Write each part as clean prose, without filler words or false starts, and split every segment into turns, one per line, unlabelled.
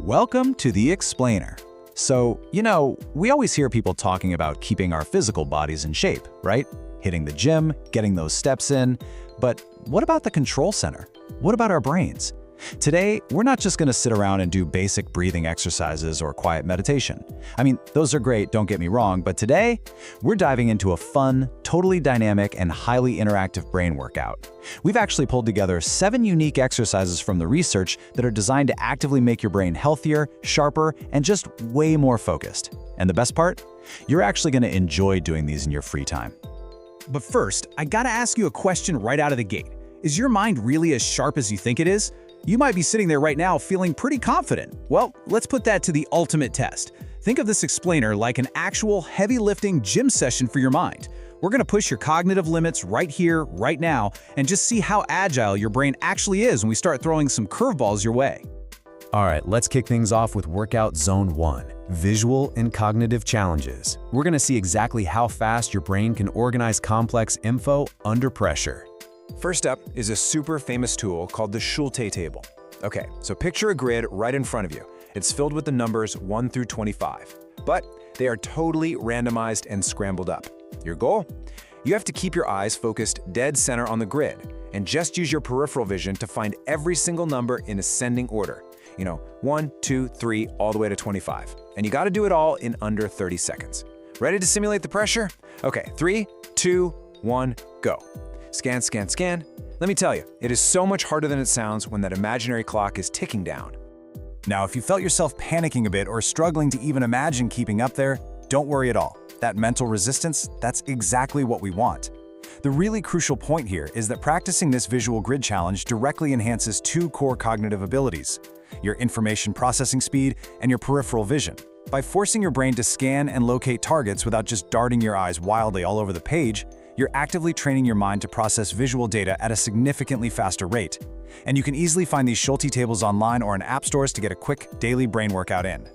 Welcome to the Explainer. So, we always hear people talking about keeping our physical bodies in shape, right? Hitting the gym, getting those steps in. But what about the control center? What about our brains? Today, we're not just going to sit around and do basic breathing exercises or quiet meditation. I mean, those are great, don't get me wrong, but today, we're diving into a fun, totally dynamic, and highly interactive brain workout. We've actually pulled together 7 unique exercises from the research that are designed to actively make your brain healthier, sharper, and just way more focused. And the best part? You're actually going to enjoy doing these in your free time.
But first, I gotta ask you a question right out of the gate. Is your mind really as sharp as you think it is? You might be sitting there right now feeling pretty confident. Well, let's put that to the ultimate test. Think of this explainer like an actual heavy-lifting gym session for your mind. We're gonna push your cognitive limits right here, right now, and just see how agile your brain actually is when we start throwing some curveballs your way.
All right, let's kick things off with Workout Zone 1, Visual and Cognitive Challenges. We're gonna see exactly how fast your brain can organize complex info under pressure.
First up is a super famous tool called the Schulte table. Okay, so picture a grid right in front of you. It's filled with the numbers 1 through 25, but they are totally randomized and scrambled up. Your goal? You have to keep your eyes focused dead center on the grid and just use your peripheral vision to find every single number in ascending order. 1, 2, 3, all the way to 25. And you gotta do it all in under 30 seconds. Ready to simulate the pressure? Okay, 3, 2, 1, go. Scan, scan, scan. Let me tell you, it is so much harder than it sounds when that imaginary clock is ticking down.
Now, if you felt yourself panicking a bit or struggling to even imagine keeping up there, don't worry at all. That mental resistance, that's exactly what we want. The really crucial point here is that practicing this visual grid challenge directly enhances 2 core cognitive abilities: your information processing speed and your peripheral vision. By forcing your brain to scan and locate targets without just darting your eyes wildly all over the page, you're actively training your mind to process visual data at a significantly faster rate. And you can easily find these Schulte tables online or in app stores to get a quick daily brain workout in.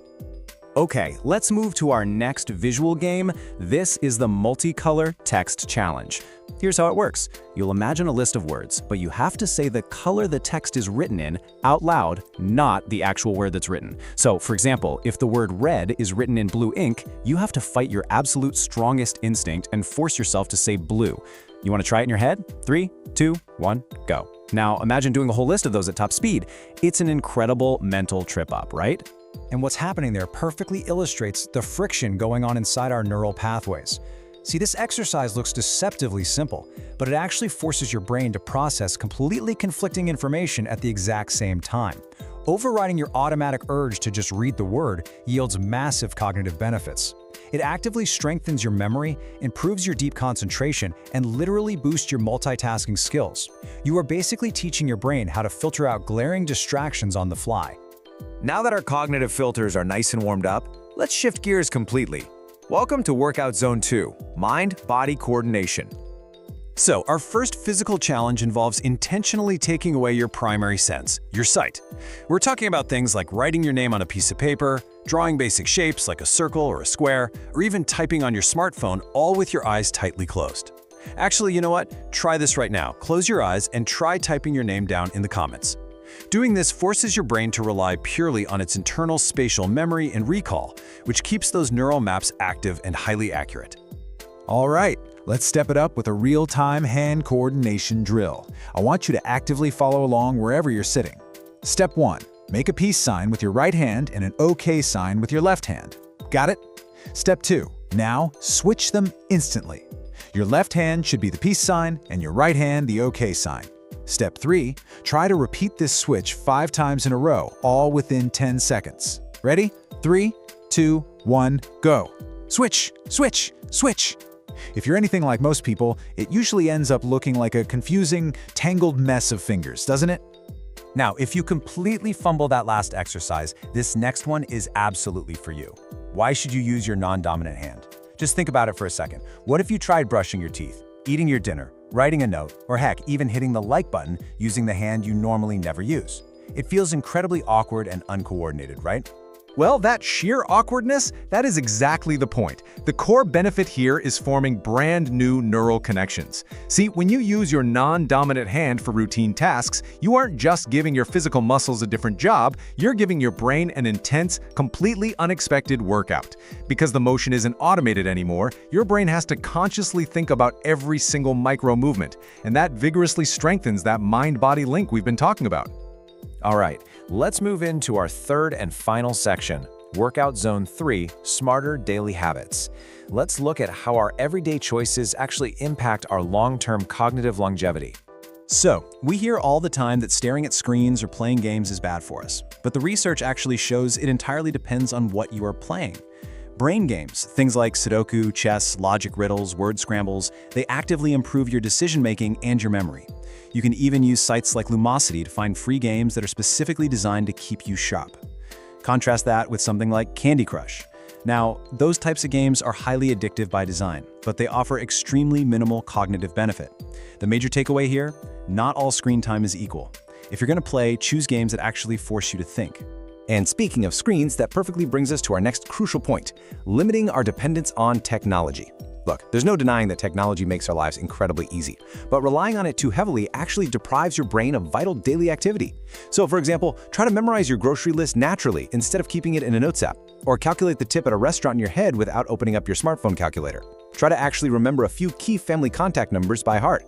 Okay, let's move to our next visual game. This is the Multicolor Text Challenge. Here's how it works. You'll imagine a list of words, but you have to say the color the text is written in out loud, not the actual word that's written. So, for example, if the word red is written in blue ink, you have to fight your absolute strongest instinct and force yourself to say blue. You want to try it in your head? 3, 2, 1, go. Now, imagine doing a whole list of those at top speed. It's an incredible mental trip up, right?
And what's happening there perfectly illustrates the friction going on inside our neural pathways. See, this exercise looks deceptively simple, but it actually forces your brain to process completely conflicting information at the exact same time. Overriding your automatic urge to just read the word yields massive cognitive benefits. It actively strengthens your memory, improves your deep concentration, and literally boosts your multitasking skills. You are basically teaching your brain how to filter out glaring distractions on the fly.
Now that our cognitive filters are nice and warmed up, let's shift gears completely. Welcome to Workout Zone 2, Mind-Body Coordination.
So, our first physical challenge involves intentionally taking away your primary sense, your sight. We're talking about things like writing your name on a piece of paper, drawing basic shapes like a circle or a square, or even typing on your smartphone, all with your eyes tightly closed. Actually, you know what? Try this right now. Close your eyes and try typing your name down in the comments. Doing this forces your brain to rely purely on its internal spatial memory and recall, which keeps those neural maps active and highly accurate.
All right, let's step it up with a real-time hand coordination drill. I want you to actively follow along wherever you're sitting. Step 1, make a peace sign with your right hand and an OK sign with your left hand. Got it? Step 2, now switch them instantly. Your left hand should be the peace sign and your right hand the OK sign. Step 3, try to repeat this switch 5 times in a row, all within 10 seconds. Ready? 3, 2, 1, go. Switch, switch, switch. If you're anything like most people, it usually ends up looking like a confusing, tangled mess of fingers, doesn't it?
Now, if you completely fumble that last exercise, this next one is absolutely for you. Why should you use your non-dominant hand? Just think about it for a second. What if you tried brushing your teeth, eating your dinner, writing a note, or heck, even hitting the like button using the hand you normally never use? It feels incredibly awkward and uncoordinated, right?
Well, that sheer awkwardness, that is exactly the point. The core benefit here is forming brand new neural connections. See, when you use your non-dominant hand for routine tasks, you aren't just giving your physical muscles a different job, you're giving your brain an intense, completely unexpected workout. Because the motion isn't automated anymore, your brain has to consciously think about every single micro movement, and that vigorously strengthens that mind-body link we've been talking about.
All right, let's move into our third and final section, Workout Zone 3, Smarter Daily Habits. Let's look at how our everyday choices actually impact our long-term cognitive longevity.
So, we hear all the time that staring at screens or playing games is bad for us, but the research actually shows it entirely depends on what you are playing. Brain games, things like Sudoku, chess, logic riddles, word scrambles, they actively improve your decision-making and your memory. You can even use sites like Lumosity to find free games that are specifically designed to keep you sharp. Contrast that with something like Candy Crush. Now, those types of games are highly addictive by design, but they offer extremely minimal cognitive benefit. The major takeaway here? Not all screen time is equal. If you're going to play, choose games that actually force you to think.
And speaking of screens, that perfectly brings us to our next crucial point, limiting our dependence on technology. Look, there's no denying that technology makes our lives incredibly easy, but relying on it too heavily actually deprives your brain of vital daily activity. So for example, try to memorize your grocery list naturally instead of keeping it in a notes app, or calculate the tip at a restaurant in your head without opening up your smartphone calculator. Try to actually remember a few key family contact numbers by heart.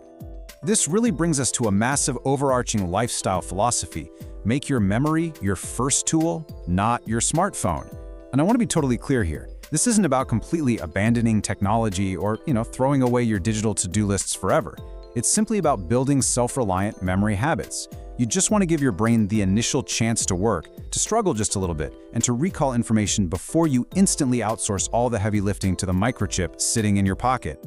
This really brings us to a massive overarching lifestyle philosophy. Make your memory your first tool, not your smartphone. And I want to be totally clear here. This isn't about completely abandoning technology or, throwing away your digital to-do lists forever. It's simply about building self-reliant memory habits. You just want to give your brain the initial chance to work, to struggle just a little bit, and to recall information before you instantly outsource all the heavy lifting to the microchip sitting in your pocket.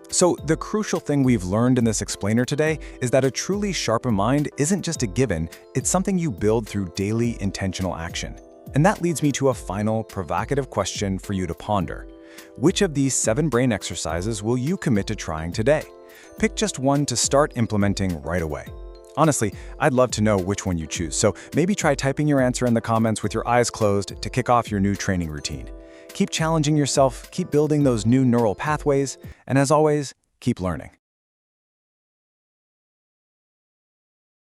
So the crucial thing we've learned in this explainer today is that a truly sharpened mind isn't just a given, it's something you build through daily intentional action. And that leads me to a final, provocative question for you to ponder. Which of these 7 brain exercises will you commit to trying today? Pick just one to start implementing right away. Honestly, I'd love to know which one you choose, so maybe try typing your answer in the comments with your eyes closed to kick off your new training routine. Keep challenging yourself, keep building those new neural pathways, and as always, keep learning.